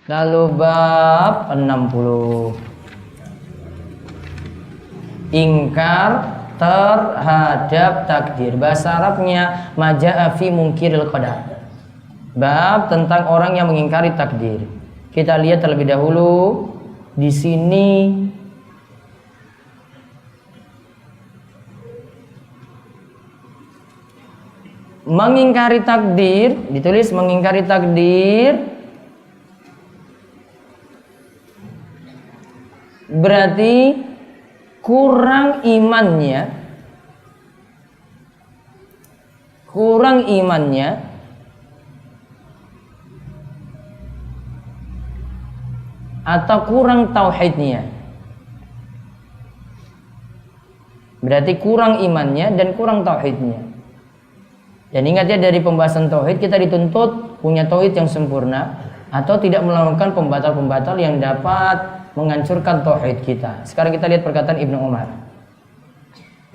Lalu bab 60. Ingkar terhadap takdir. Bahasa Arabnya maja'a fi munkiril qadar. Bab tentang orang yang mengingkari takdir. Kita lihat terlebih dahulu di sini mengingkari takdir, ditulis mengingkari takdir berarti kurang imannya atau kurang tauhidnya. Berarti kurang imannya dan kurang tauhidnya. Dan ingat ya, dari pembahasan tauhid kita dituntut punya tauhid yang sempurna atau tidak melakukan pembatal-pembatal yang dapat menghancurkan tauhid kita. Sekarang kita lihat perkataan Ibnu Umar.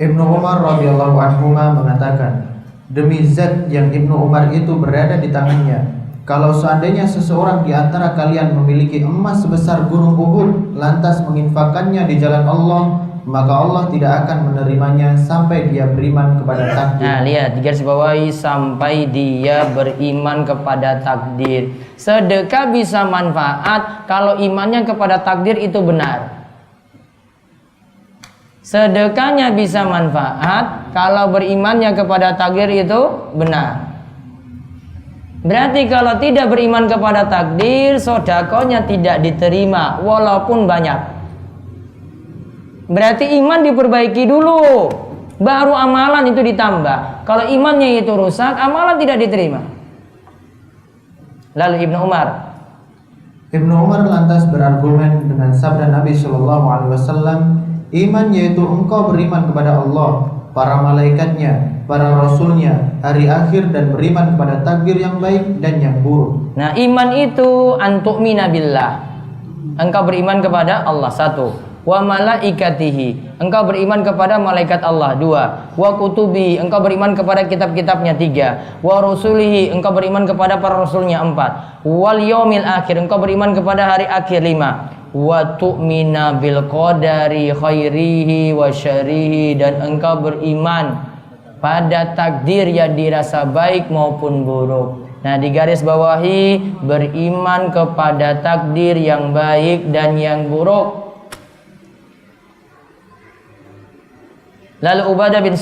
Ibnu Umar radhiyallahu anhu mengatakan, demi zat yang Ibnu Umar itu berada di tangannya, kalau seandainya seseorang di antara kalian memiliki emas sebesar gunung Uhud lantas menginfakkannya di jalan Allah, maka Allah tidak akan menerimanya sampai dia beriman kepada takdir. Nah, lihat digarisbawahi sampai dia beriman kepada takdir. Sedekah bisa manfaat kalau imannya kepada takdir itu benar. Sedekahnya bisa manfaat kalau berimannya kepada takdir itu benar. Berarti kalau tidak beriman kepada takdir, sedekahnya tidak diterima walaupun banyak. Berarti iman diperbaiki dulu, baru amalan itu ditambah. Kalau imannya itu rusak, amalan tidak diterima. Lalu Ibnu Umar lantas berargumen dengan sabda Nabi Shallallahu Alaihi Wasallam, iman yaitu engkau beriman kepada Allah, para malaikatnya, para rasulnya, hari akhir, dan beriman kepada takdir yang baik dan yang buruk. Nah, iman itu antu'mina billah, engkau beriman kepada Allah, satu. Wa malaikatihi, engkau beriman kepada malaikat Allah, dua. Wa kutubi, engkau beriman kepada kitab-kitabnya, tiga. Wa rusulihi, engkau beriman kepada para rasulnya, empat. Wal yaumil akhir, engkau beriman kepada hari akhir, lima. Wa tu'mina bil qadari khairihi wa syarihi, dan engkau beriman pada takdir yang dirasa baik maupun buruk. Nah, di garis bawahi beriman kepada takdir yang baik dan yang buruk. Lalu Ubadah bin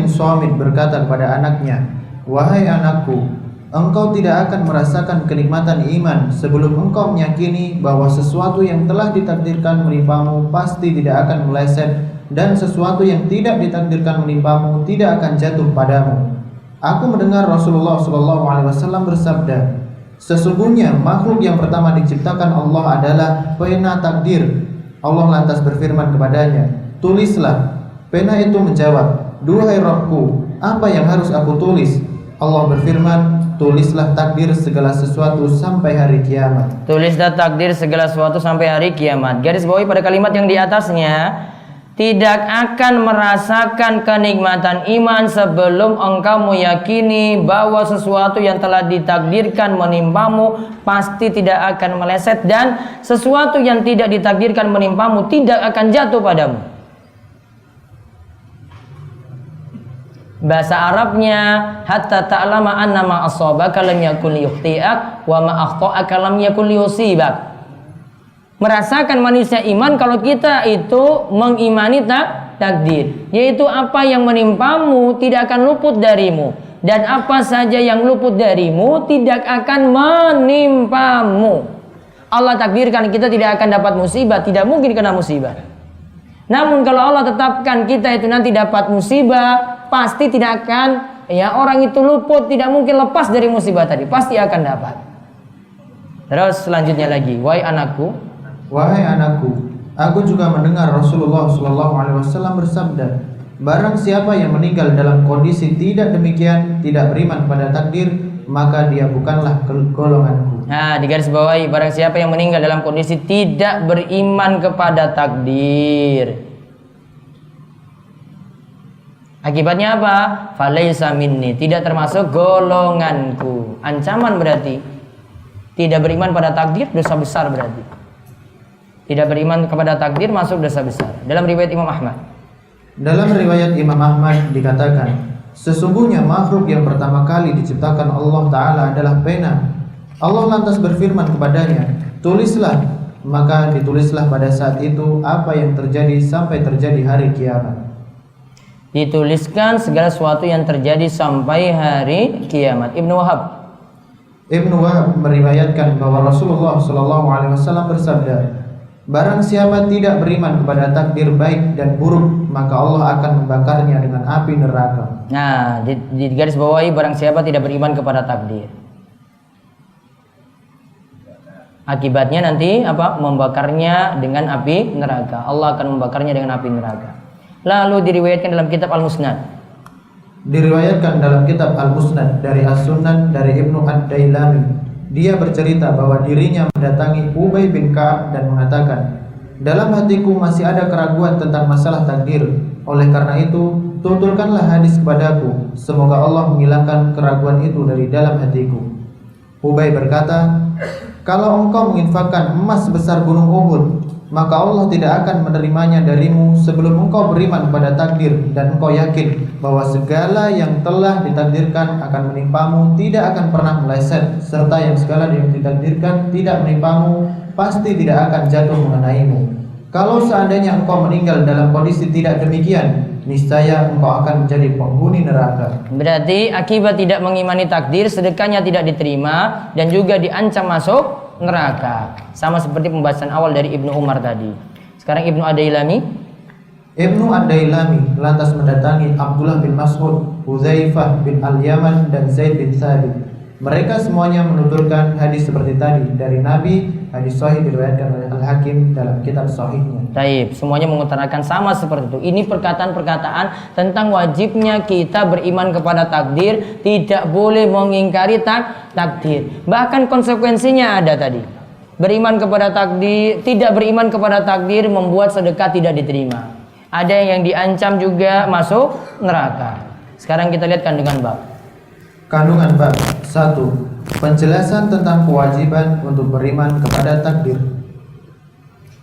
Samit berkata kepada anaknya, wahai anakku, engkau tidak akan merasakan kenikmatan iman sebelum engkau meyakini bahwa sesuatu yang telah ditakdirkan menimpamu pasti tidak akan meleset, dan sesuatu yang tidak ditakdirkan menimpamu tidak akan jatuh padamu. Aku mendengar Rasulullah SAW bersabda, sesungguhnya makhluk yang pertama diciptakan Allah adalah pena takdir. Allah lantas berfirman kepadanya, tulislah. Pena itu menjawab, duhai Rabbku, apa yang harus aku tulis? Allah berfirman, tulislah takdir segala sesuatu sampai hari kiamat. Tulislah takdir segala sesuatu sampai hari kiamat. Garis bawahi pada kalimat yang di atasnya, tidak akan merasakan kenikmatan iman sebelum engkau meyakini bahwa sesuatu yang telah ditakdirkan menimpamu pasti tidak akan meleset, dan sesuatu yang tidak ditakdirkan menimpamu tidak akan jatuh padamu. Bahasa Arabnya, hatta ta'lama anna ma asabaka lam yakun liyukhti'ak wa ma akhta'aka lam yakun liyusibak. Merasakan manisnya iman kalau kita itu mengimani takdir, yaitu apa yang menimpamu tidak akan luput darimu, dan apa saja yang luput darimu tidak akan menimpamu. Allah takdirkan kita tidak akan dapat musibah, tidak mungkin kena musibah. Namun kalau Allah tetapkan kita itu nanti dapat musibah, pasti tidak akan, ya, orang itu luput, tidak mungkin lepas dari musibah tadi, pasti akan dapat. Terus selanjutnya lagi, wahai anakku, aku juga mendengar Rasulullah SAW bersabda, barang siapa yang meninggal dalam kondisi tidak demikian, tidak beriman pada takdir, maka dia bukanlah golonganku. Nah, di garis bawahi, barang siapa yang meninggal dalam kondisi tidak beriman kepada takdir, Akibatnya apa? Falaisa minni, tidak termasuk golonganku. Ancaman berarti. Tidak beriman pada takdir, dosa besar berarti. Tidak beriman kepada takdir masuk dosa besar. Dalam riwayat Imam Ahmad. Dalam riwayat Imam Ahmad dikatakan, sesungguhnya makhluk yang pertama kali diciptakan Allah Ta'ala adalah pena. Allah lantas berfirman kepadanya, tulislah. Maka ditulislah pada saat itu apa yang terjadi sampai terjadi hari kiamat. Dituliskan segala sesuatu yang terjadi sampai hari kiamat. Ibnu Wahab meriwayatkan bahwa Rasulullah SAW bersabda, barang siapa tidak beriman kepada takdir baik dan buruk, maka Allah akan membakarnya dengan api neraka. Nah, di garis bawahi, barang siapa tidak beriman kepada takdir, akibatnya nanti apa? Membakarnya dengan api neraka. Allah akan membakarnya dengan api neraka. Lalu diriwayatkan dalam kitab Al-Musnad. Diriwayatkan dalam kitab Al-Musnad dari As-Sunan dari Ibnu Ad-Dailami. Dia bercerita bahwa dirinya mendatangi Ubay bin Ka'ab dan mengatakan, dalam hatiku masih ada keraguan tentang masalah takdir. Oleh karena itu, tuturkanlah hadis kepadaku. Semoga Allah menghilangkan keraguan itu dari dalam hatiku. Ubay berkata, kalau engkau menginfakkan emas sebesar gunung Uhud, maka Allah tidak akan menerimanya darimu sebelum engkau beriman pada takdir dan engkau yakin bahwa segala yang telah ditakdirkan akan menimpamu tidak akan pernah meleset, serta yang segala yang ditakdirkan tidak menimpamu pasti tidak akan jatuh mengenaimu. Kalau seandainya engkau meninggal dalam kondisi tidak demikian, niscaya engkau akan menjadi penghuni neraka. Berarti akibat tidak mengimani takdir, sedekahnya tidak diterima dan juga diancam masuk neraka. Sama seperti pembahasan awal dari Ibnu Umar tadi. Sekarang Ibnu Ad-Dailami. Ibnu Ad-Dailami lantas mendatangi Abdullah bin Mas'ud, Hudzaifah bin Al-Yaman dan Zaid bin Thabit. Mereka semuanya menuturkan hadis seperti tadi dari Nabi. Hadis sahih diriwayatkan oleh Al-Hakim dalam kitab sahihnya. Taib, semuanya mengutarakan sama seperti itu. Ini perkataan-perkataan tentang wajibnya kita beriman kepada takdir, tidak boleh mengingkari takdir. Bahkan konsekuensinya ada tadi. Beriman kepada takdir, tidak beriman kepada takdir membuat sedekah tidak diterima. Ada yang diancam juga masuk neraka. Sekarang kita lihat kandungan bab. Kandungan bab 1. Penjelasan tentang kewajiban untuk beriman kepada takdir.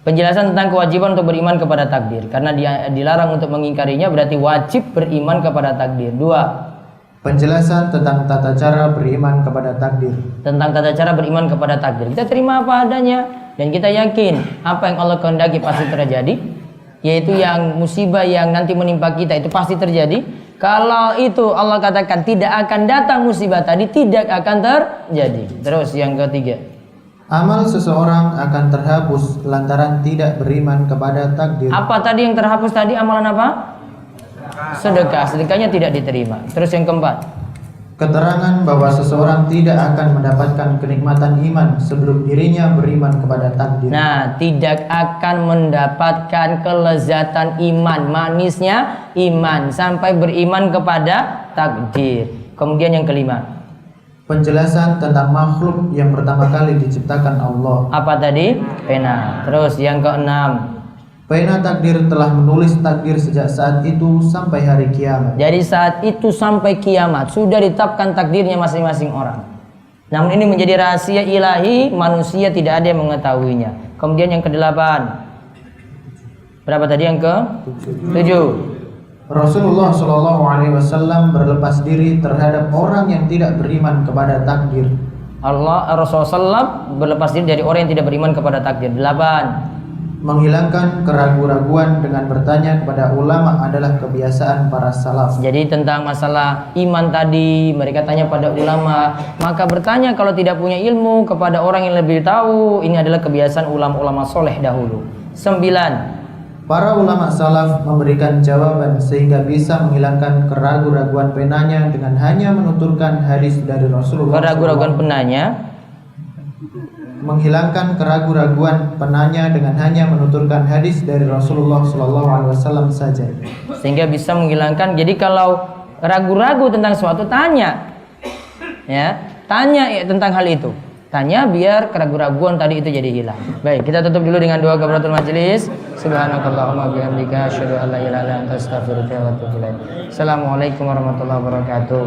Penjelasan tentang kewajiban untuk beriman kepada takdir. Karena dia dilarang untuk mengingkarinya, berarti wajib beriman kepada takdir. 2. Penjelasan tentang tata cara beriman kepada takdir. Tentang tata cara beriman kepada takdir. Kita terima apa adanya dan kita yakin apa yang Allah kehendaki pasti terjadi, yaitu yang musibah yang nanti menimpa kita itu pasti terjadi. Kalau itu Allah katakan tidak akan datang musibah tadi, tidak akan terjadi. Terus yang ketiga, amal seseorang akan terhapus lantaran tidak beriman kepada takdir. Apa tadi yang terhapus tadi? Amalan apa? Sedekah. Sedekahnya tidak diterima. Terus yang keempat, keterangan bahwa seseorang tidak akan mendapatkan kenikmatan iman sebelum dirinya beriman kepada takdir. Nah, tidak akan mendapatkan kelezatan iman, manisnya iman sampai beriman kepada takdir. Kemudian yang kelima, penjelasan tentang makhluk yang pertama kali diciptakan Allah. Apa tadi? Pena. Terus yang keenam, pena takdir telah menulis takdir sejak saat itu sampai hari kiamat. Jadi saat itu sampai kiamat sudah ditetapkan takdirnya masing-masing orang. Namun ini menjadi rahasia ilahi, manusia tidak ada yang mengetahuinya. Kemudian yang kedelapan, berapa tadi yang ke-7? Rasulullah SAW berlepas diri terhadap orang yang tidak beriman kepada takdir. Rasulullah SAW berlepas diri dari orang yang tidak beriman kepada takdir. 8. Menghilangkan keraguan-raguan dengan bertanya kepada ulama adalah kebiasaan para salaf. Jadi tentang masalah iman tadi mereka tanya pada ulama, maka bertanya kalau tidak punya ilmu kepada orang yang lebih tahu, ini adalah kebiasaan ulama-ulama soleh dahulu. 9. Para ulama salaf memberikan jawaban sehingga bisa menghilangkan keraguan-raguan penanya dengan hanya menuturkan hadis dari Rasulullah. Keraguan-raguan penanya, menghilangkan keraguan-raguan penanya dengan hanya menuturkan hadis dari Rasulullah SAW saja, sehingga bisa menghilangkan. Jadi kalau ragu-ragu tentang suatu, tanya ya tentang hal itu. Tanya biar keraguan-raguan tadi itu jadi hilang. Baik, kita tutup dulu dengan doa kafaratul majelis. Subhanakallahumma bihamdika asyhadu an la ilaha illa anta astaghfiruka wa atubu ilaik. Assalamualaikum warahmatullahi wabarakatuh.